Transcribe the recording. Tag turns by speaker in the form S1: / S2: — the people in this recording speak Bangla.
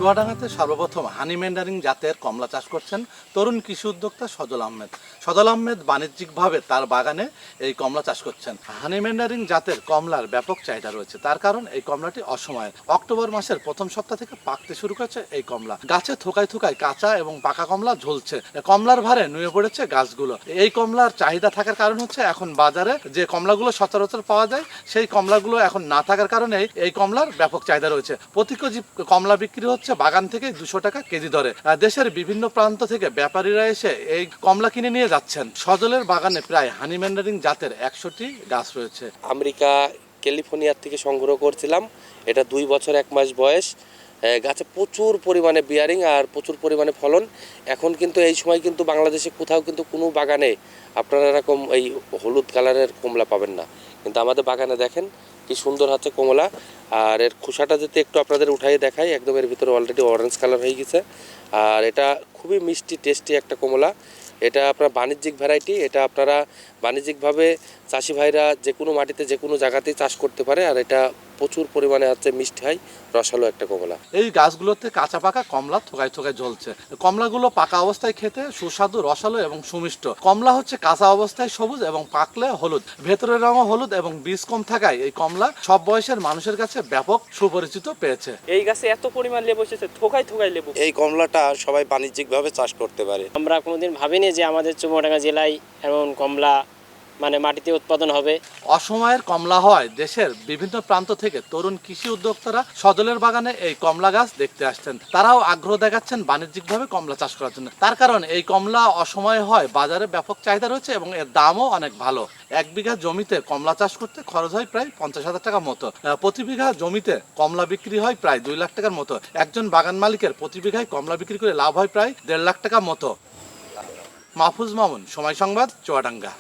S1: চুয়াডাঙ্গাতে সর্বপ্রথম হানি ম্যান্ডারিন জাতের কমলা চাষ করছেন তরুণ কৃষি উদ্যোক্তা সজল আহমেদ। সজল আহমেদ বাণিজ্যিকভাবে তার বাগানে এই কমলা চাষ করছেন। হানি ম্যান্ডারিন জাতের কমলার ব্যাপক চাহিদা রয়েছে, তার কারণ এই কমলাটি অসময়ের। অক্টোবর মাসের প্রথম সপ্তাহ থেকে পাকতে শুরু করেছে এই কমলা। গাছে থোকায় থোকায় কাঁচা এবং পাকা কমলা ঝুলছে, কমলার ভারে নুয়ে পড়েছে গাছগুলো। এই কমলার চাহিদা থাকার কারণ হচ্ছে এখন বাজারে যে কমলাগুলো সচরাচর পাওয়া যায় সেই কমলাগুলো এখন না থাকার কারণে এই কমলার ব্যাপক চাহিদা রয়েছে। প্রতি কেজি কমলা বিক্রি হচ্ছে বাগান থেকে 200 টাকা কেজি দরে। দেশের বিভিন্ন প্রান্ত থেকে ব্যাপারীরা এসে এই কমলা কিনে নিয়ে যাচ্ছেন। সজলের বাগানে প্রায় হানি ম্যান্ডারিন জাতের 100টি গাছ রয়েছে।
S2: আমেরিকা ক্যালিফোর্নিয়ার থেকে সংগ্রহ করছিলাম। এটা 2 বছর 1 মাস বয়স। গাছে প্রচুর পরিমাণে বিয়ারিং আর প্রচুর পরিমাণে ফলন। এখন কিন্তু এই সময় কিন্তু বাংলাদেশে কোথাও কিন্তু কোনো বাগানে আপনারা এরকম এই হলুদ কালারের কমলা পাবেন না, কিন্তু আমাদের বাগানে দেখেন কি সুন্দর হচ্ছে কমলা। আর এর খোসাটা যদি একটু আপনাদের উঠাই দেখাই, একদম এর ভিতরে অলরেডি অরেঞ্জ কালার হয়ে গেছে। আর এটা খুবই মিষ্টি টেস্টি একটা কমলা। এটা আপনার বাণিজ্যিক ভ্যারাইটি। এটা আপনারা বাণিজ্যিকভাবে চাষি ভাইরা যে কোনো মাটিতে যে কোনো জায়গাতেই চাষ করতে পারে। আর এটা প্রচুর পরিমাণে হচ্ছে মিষ্টি হয়, রসালো একটা কমলা।
S1: এই গাছগুলোতে কাঁচা পাকা কমলা থোকায় থোকায় ঝলছে। কমলাগুলো পাকা অবস্থায় খেতে সুস্বাদু, রসালো এবং সুমিষ্ট। কমলা হচ্ছে কাঁচা অবস্থায় সবুজ এবং পাকলে হলুদ। ভেতরের রঙও হলুদ এবং বীজ কম থাকায় এই কমলা সব বয়সের মানুষের কাছে ব্যাপক সুপরিচিত পেয়েছে।
S3: এই গাছে এত পরিমাণ লেবু এসেছে, থোকায় থোকায় লেবু।
S4: এই কমলাটা সবাই বাণিজ্যিকভাবে চাষ করতে পারে।
S3: আমরা কোনোদিন ভাবিনি যে আমাদের চুয়াডাঙ্গা জেলায় এমন কমলা মাটিতে উৎপাদন হবে।
S1: অসময়ের কমলা হয় দেশের বিভিন্ন প্রান্ত থেকে তরুণ কৃষি উদ্যোক্তারা সজলের বাগানে এই কমলা গাছ দেখতে আসছেন। তারাও আগ্রহ দেখাচ্ছেন বাণিজ্যিকভাবে কমলা চাষ করার জন্য। তার কারণ এই কমলা অসময়ে হয়, বাজারে ব্যাপক চাহিদা রয়েছে এবং এর দামও অনেক ভালো। 1 বিঘা জমিতে কমলা চাষ করতে খরচ হয় প্রায় 50,000 টাকার মতো। প্রতি বিঘা জমিতে কমলা বিক্রি হয় প্রায় 2 লাখ টাকার মতো। একজন বাগান মালিকের প্রতি বিঘায় কমলা বিক্রি করে লাভ হয় প্রায় 1.5 লাখ টাকার মতো। মাহফুজ মামুন, সময় সংবাদ, চুয়াডাঙ্গা।